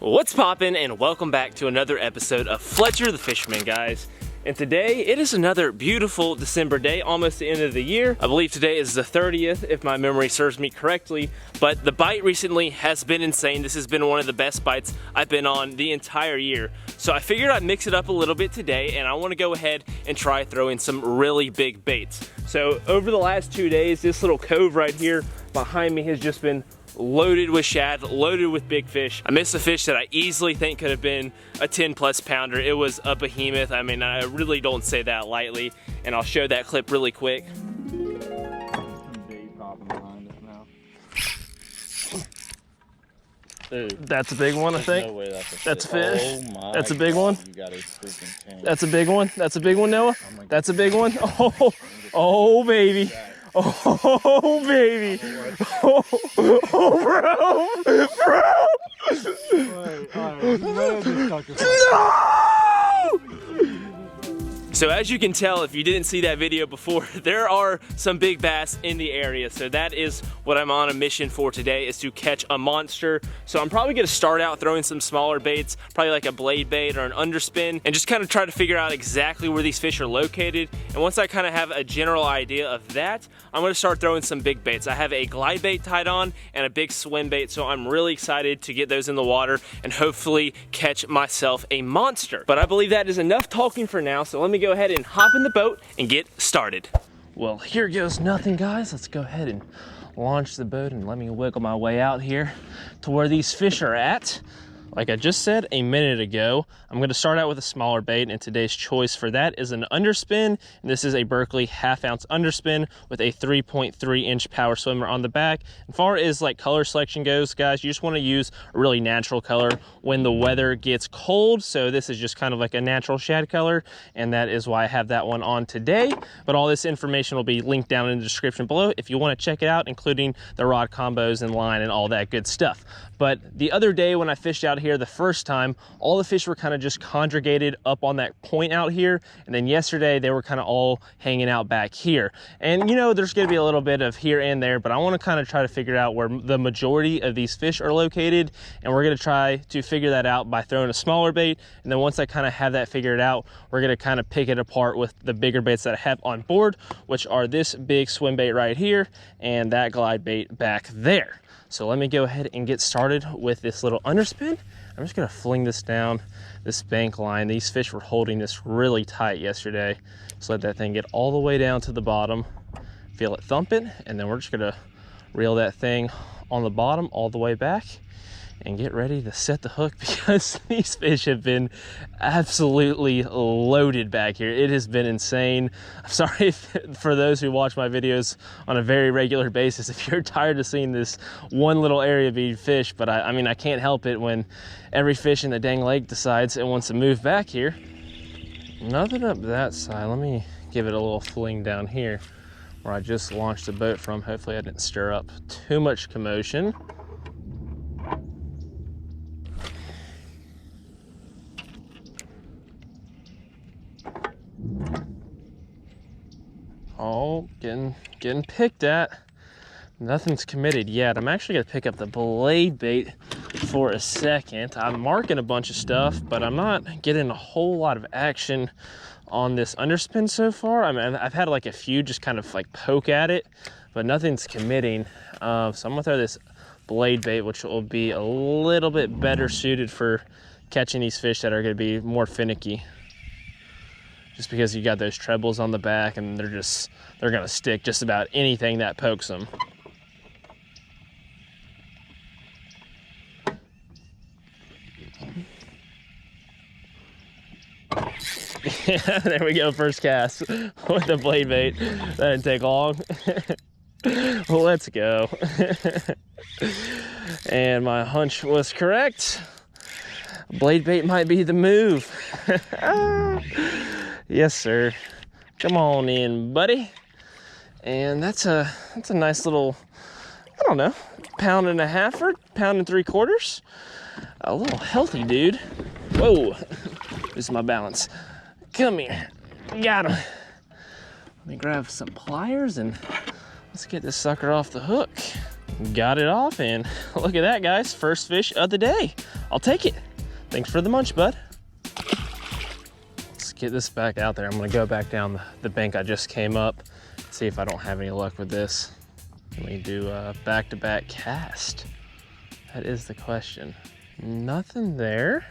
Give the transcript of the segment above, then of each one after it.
What's poppin', and welcome back to another episode of Fletcher the Fisherman, guys. And today, it is another beautiful December day, almost the end of the year. I believe today is the 30th, if my memory serves me correctly. But the bite recently has been insane. This has been one of the best bites I've been on the entire year. So I figured I'd mix it up a little bit today, and I want to go ahead and try throwing some really big baits. So over the last 2 days, this little cove right here behind me has just been loaded with shad, loaded with big fish. I missed a fish that I easily think could have been a 10+ pounder. It was a behemoth. I mean, I really don't say that lightly, and I'll show that clip really quick. Dude, that's a big one, I think. No way that's a fish. Oh my that's a big one. You got a freaking tank. That's a big one. That's a big one, Noah. Oh, that's a big one. Oh baby. Oh baby. Bro. No! So as you can tell, if you didn't see that video before, there are some big bass in the area. So that is what I'm on a mission for today, is to catch a monster. So I'm probably gonna start out throwing some smaller baits, probably like a blade bait or an underspin, and just kind of try to figure out exactly where these fish are located. And once I kind of have a general idea of that, I'm gonna start throwing some big baits. I have a glide bait tied on and a big swim bait, so I'm really excited to get those in the water and hopefully catch myself a monster. But I believe that is enough talking for now, so let me go ahead and hop in the boat and get started. Well, here goes nothing, guys. Let's go ahead and launch the boat and let me wiggle my way out here to where these fish are at. Like I just said a minute ago, I'm going to start out with a smaller bait, and today's choice for that is an underspin. And this is a Berkley 1/2 ounce underspin with a 3.3 inch power swimmer on the back. As far as like color selection goes, guys, you just want to use a really natural color when the weather gets cold. So this is just kind of like a natural shad color, and that is why I have that one on today. But all this information will be linked down in the description below if you want to check it out, including the rod combos and line and all that good stuff. But the other day when I fished out here the first time, all the fish were kind of just congregated up on that point out here, and then yesterday they were kind of all hanging out back here. And you know, there's going to be a little bit of here and there, but I want to kind of try to figure out where the majority of these fish are located, and we're going to try to figure that out by throwing a smaller bait. And then once I kind of have that figured out, we're going to kind of pick it apart with the bigger baits that I have on board, which are this big swim bait right here and that glide bait back there. So let me go ahead and get started with this little underspin. I'm just gonna fling this down this bank line. These fish were holding this really tight yesterday. Just let that thing get all the way down to the bottom, feel it thumping, and then we're just gonna reel that thing on the bottom all the way back and get ready to set the hook, because these fish have been absolutely loaded back here. It has been insane. I'm sorry for those who watch my videos on a very regular basis if you're tired of seeing this one little area being fished, but I mean, I can't help it when every fish in the dang lake decides it wants to move back here. Nothing up that side. Let me give it a little fling down here where I just launched the boat from. Hopefully I didn't stir up too much commotion. Oh, getting picked at. Nothing's committed yet. I'm actually gonna pick up the blade bait for a second. I'm marking a bunch of stuff, but I'm not getting a whole lot of action on this underspin so far. I mean, I've had like a few just kind of like poke at it, but nothing's committing. So I'm gonna throw this blade bait, which will be a little bit better suited for catching these fish that are gonna be more finicky. Just because you got those trebles on the back, and they're gonna stick just about anything that pokes them. Yeah, there we go, first cast with the blade bait. That didn't take long. Well, let's go. And my hunch was correct. Blade bait might be the move. Yes, sir. Come on in, buddy. And that's a nice little, I don't know, 1.5 or 1.75 pounds. A little healthy dude. Whoa, this is my balance. Come here, got him. Let me grab some pliers and let's get this sucker off the hook. Got it off, and look at that, guys. First fish of the day. I'll take it. Thanks for the munch, bud. Let's get this back out there. I'm gonna go back down the bank I just came up, see if I don't have any luck with this. Let me do a back-to-back cast. That is the question. Nothing there.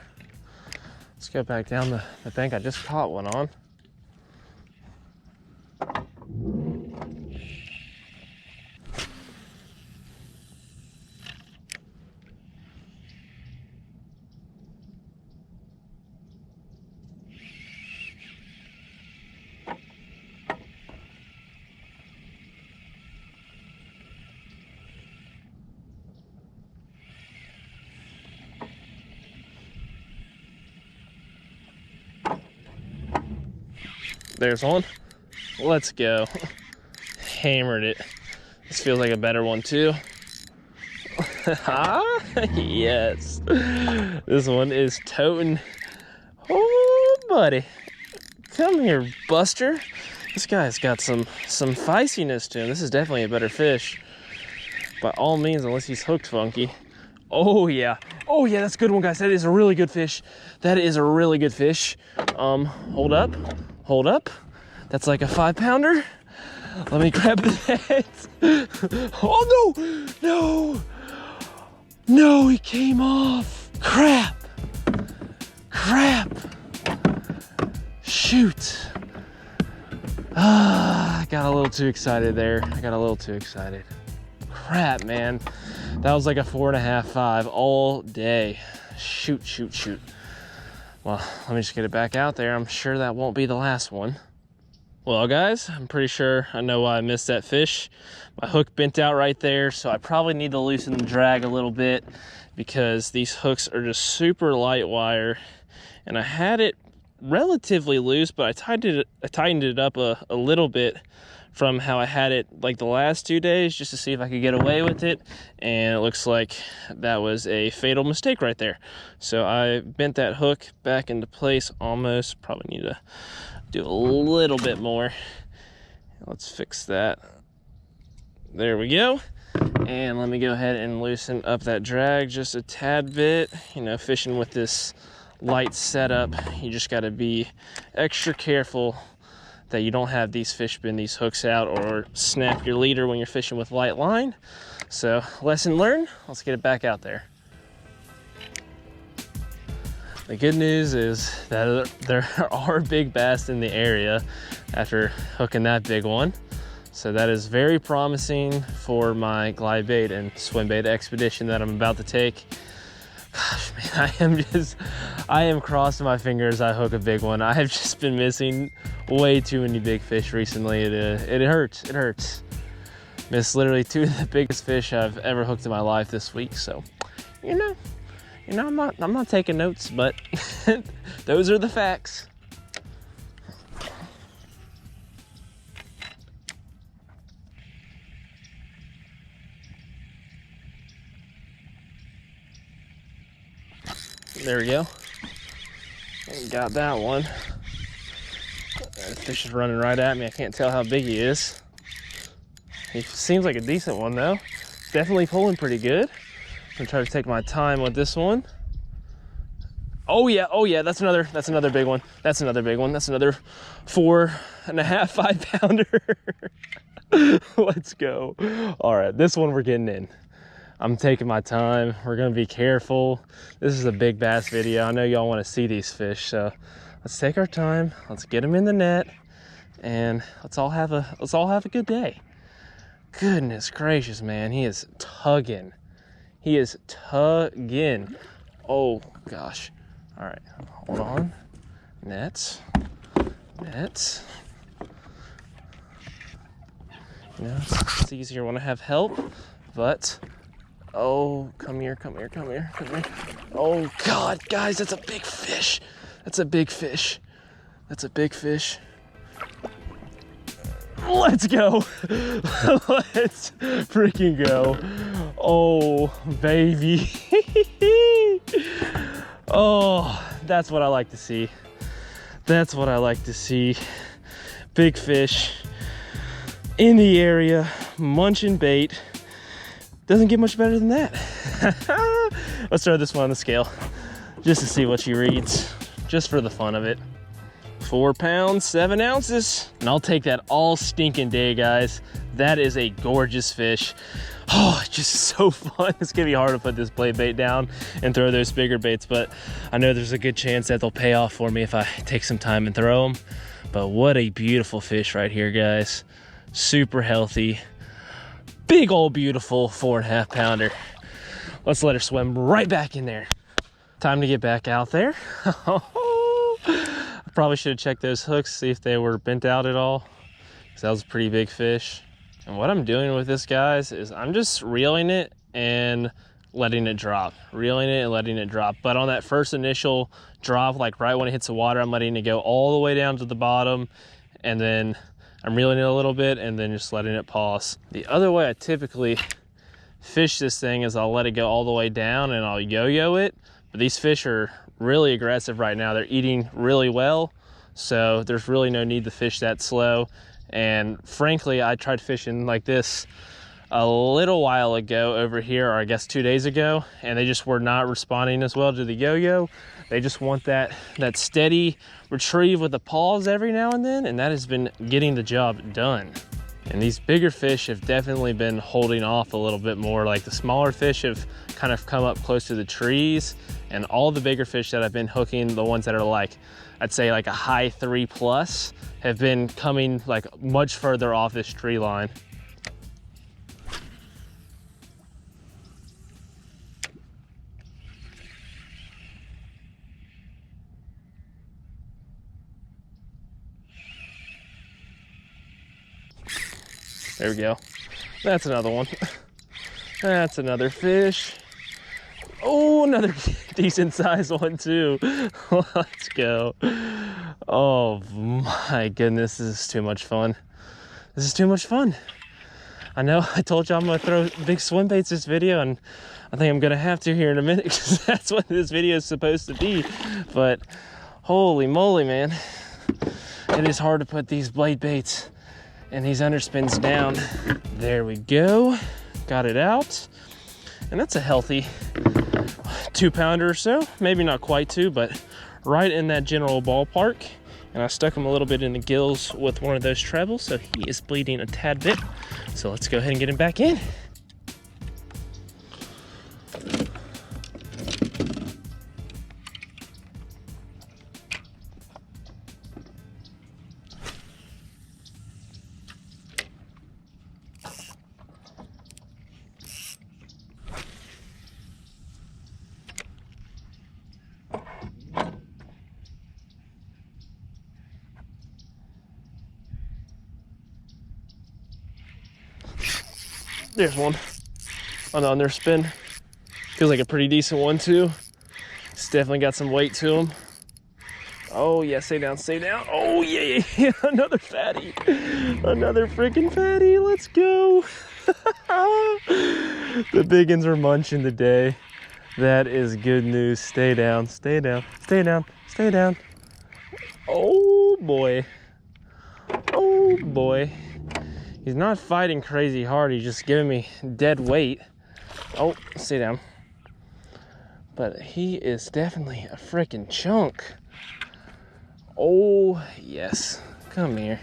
Let's go back down the bank I just caught one on. There's one. Let's go. Hammered it. This feels like a better one too. Yes. This one is toting. Oh, buddy. Come here, Buster. This guy's got some feistiness to him. This is definitely a better fish. By all means, unless he's hooked funky. Oh yeah. Oh yeah, that's a good one, guys. That is a really good fish. That is a really good fish. Hold up. Hold up. That's like a 5-pounder. Let me grab the net. Oh no! No! No, he came off. Crap. Crap. Shoot. I got a little too excited there. I got a little too excited. Crap, man. That was like a 4.5, 5 all day. Shoot, shoot, shoot. Well, let me just get it back out there. I'm sure that won't be the last one. Well, guys, I'm pretty sure I know why I missed that fish. My hook bent out right there, so I probably need to loosen the drag a little bit because these hooks are just super light wire. And I had it relatively loose, but I tightened it up a little bit from how I had it like the last 2 days just to see if I could get away with it, and it looks like that was a fatal mistake right there. So I bent that hook back into place almost. Probably need to do a little bit more. Let's fix that. There we go. And let me go ahead and loosen up that drag just a tad bit. You know, fishing with this light setup, you just got to be extra careful that you don't have these fish bend these hooks out or snap your leader when you're fishing with light line. So, lesson learned. Let's get it back out there. The good news is that there are big bass in the area after hooking that big one. So that is very promising for my glide bait and swim bait expedition that I'm about to take. Gosh, man, I am crossing my fingers I hook a big one. I have just been missing way too many big fish recently. It hurts, it hurts. Missed literally 2 of the biggest fish I've ever hooked in my life this week. So, you know, I'm not taking notes, but those are the facts. There we go. Got that one. The fish is running right at me. I can't tell how big he is. He seems like a decent one though. Definitely pulling pretty good. I'm gonna try to take my time with this one. Oh yeah, that's another big one. That's another big one. That's another 4.5, 5 pounder. Let's go. All right, this one we're getting in. I'm taking my time. We're gonna be careful. This is a big bass video. I know y'all wanna see these fish, so let's take our time. Let's get them in the net and let's all have a good day. Goodness gracious, man, he is tugging. He is tugging. Oh gosh. All right, hold on. Nets. You know, it's easier when I have help, but oh, come here. Oh God, guys, that's a big fish. That's a big fish. Let's go. Let's freaking go. Oh, baby. Oh, that's what I like to see. That's what I like to see. Big fish in the area, munching bait. Doesn't get much better than that. Let's throw this one on the scale. just to see what she reads, just for the fun of it. 4 pounds, 7 ounces. And I'll take that all stinking day, guys. That is a gorgeous fish. Oh, it's just so fun. It's gonna be hard to put this blade bait down and throw those bigger baits, but I know there's a good chance that they'll pay off for me if I take some time and throw them. But what a beautiful fish right here, guys. Super healthy. Big old beautiful 4.5 pounder. Let's let her swim right back in there. Time to get back out there. I probably should have checked those hooks, see if they were bent out at all, because that was a pretty big fish. And what I'm doing with this, guys, is I'm just reeling it and letting it drop. Reeling it and letting it drop. But on that first initial drop, like right when it hits the water, I'm letting it go all the way down to the bottom, and then I'm reeling it a little bit and then just letting it pause. The other way I typically fish this thing is I'll let it go all the way down and I'll yo-yo it. But these fish are really aggressive right now. They're eating really well, so there's really no need to fish that slow. And frankly, I tried fishing like this a little while ago over here, or I guess 2 days ago, and they just were not responding as well to the yo-yo. They just want that steady retrieve with a pause every now and then, and that has been getting the job done. And these bigger fish have definitely been holding off a little bit more. Like the smaller fish have kind of come up close to the trees, and all the bigger fish that I've been hooking, the ones that are like, I'd say like a high 3+, have been coming like much further off this tree line. There we go. That's another one. That's another fish. Oh, another decent sized one too. Let's go. Oh my goodness, this is too much fun. This is too much fun. I know I told you I'm gonna throw big swim baits this video, and I think I'm gonna have to here in a minute, because that's what this video is supposed to be. But holy moly, man. It is hard to put these blade baits and these underspins down. There we go. Got it out. And that's a healthy 2 pounder or so. Maybe not quite 2, but right in that general ballpark. And I stuck him a little bit in the gills with one of those trebles, so he is bleeding a tad bit. So let's go ahead and get him back in. There's one on the underspin. Feels like a pretty decent one too. It's definitely got some weight to him. Oh yeah, stay down, stay down. Oh yeah, another fatty. Another freaking fatty, let's go. The big uns are munching today. That is good news. Stay down, stay down, stay down, stay down. Oh boy. Oh boy. He's not fighting crazy hard, he's just giving me dead weight. Oh, stay down. But he is definitely a freaking chunk. Oh, yes. Come here.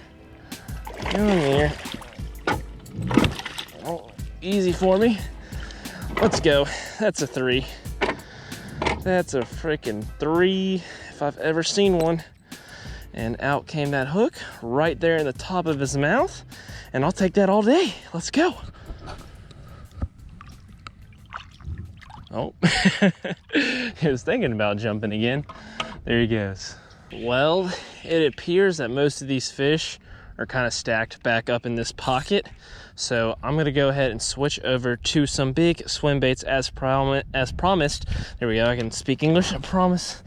Come here. Oh, easy for me. Let's go. That's a 3. That's a freaking 3 if I've ever seen one. And out came that hook right there in the top of his mouth. And I'll take that all day. Let's go. Oh, he was thinking about jumping again. There he goes. Well, it appears that most of these fish are kind of stacked back up in this pocket. So I'm gonna go ahead and switch over to some big swim baits as promised. There we go, I can speak English, I promise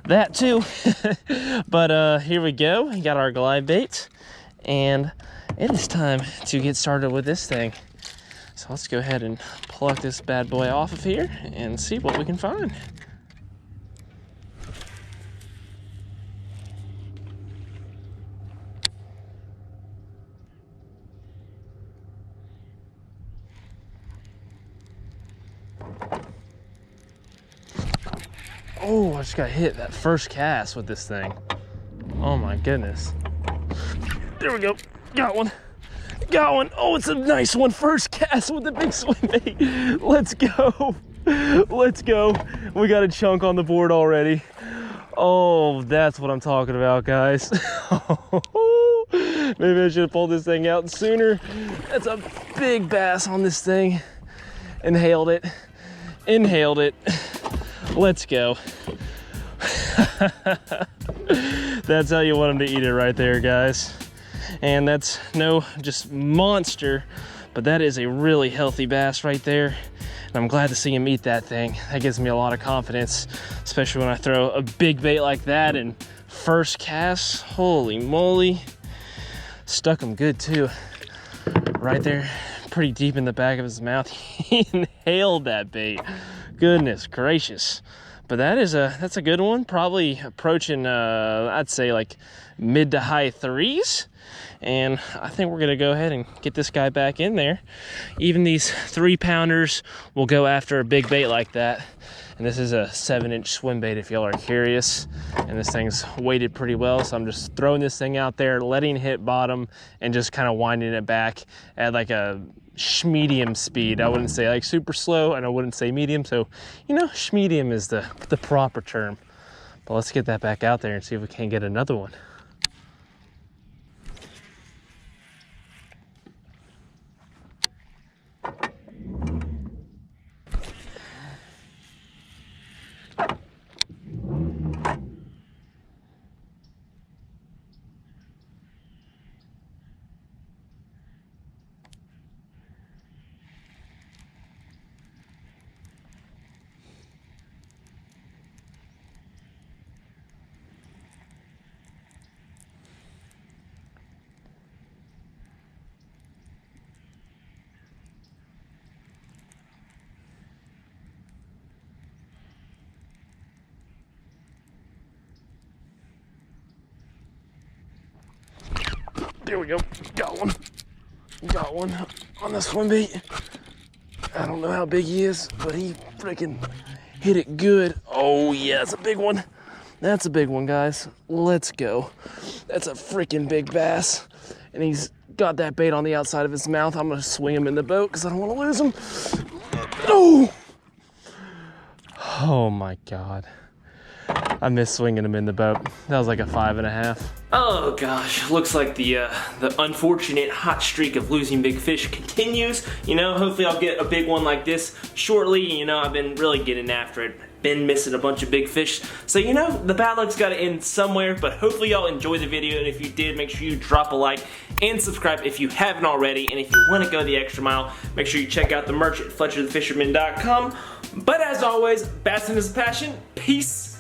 that too. But here we go, we got our glide bait, and it is time to get started with this thing. So let's go ahead and pluck this bad boy off of here and see what we can find. Oh, I just got hit that first cast with this thing. Oh my goodness. There we go. Got one. Got one. Oh, it's a nice one. First cast with the big swim bait. Let's go. Let's go. We got a chunk on the board already. Oh, that's what I'm talking about, guys. Maybe I should have pulled this thing out sooner. That's a big bass on this thing. Inhaled it. Inhaled it. Let's go. That's how you want them to eat it right there, guys. And that's no just monster, but that is a really healthy bass right there. And I'm glad to see him eat that thing. That gives me a lot of confidence, especially when I throw a big bait like that and first cast. Holy moly. Stuck him good too. Right there, pretty deep in the back of his mouth. He inhaled that bait. Goodness gracious. But that's a good one. Probably approaching, I'd say like mid to high threes. And I think we're gonna go ahead and get this guy back in there. Even these 3-pounders will go after a big bait like that. And this is a 7-inch swim bait if y'all are curious. And this thing's weighted pretty well. So I'm just throwing this thing out there, letting it hit bottom and just kind of winding it back at like a medium speed. I wouldn't say like super slow and I wouldn't say medium. So, you know, medium is the proper term. But let's get that back out there and see if we can get another one. There we go. Got one. Got one on the swim bait. I don't know how big he is, but he freaking hit it good. Oh yeah, that's a big one. That's a big one, guys. Let's go. That's a freaking big bass. And he's got that bait on the outside of his mouth. I'm gonna swing him in the boat because I don't want to lose him. Oh! Oh my God. I missed swinging him in the boat. That was like a 5.5. Oh gosh, looks like the unfortunate hot streak of losing big fish continues. You know, hopefully I'll get a big one like this shortly. You know, I've been really getting after it. Been missing a bunch of big fish. So, you know, the bad luck's gotta end somewhere, but hopefully y'all enjoyed the video, and if you did, make sure you drop a like and subscribe if you haven't already, and if you wanna go the extra mile, make sure you check out the merch at FletcherTheFisherman.com. But as always, bassing is a passion. Peace.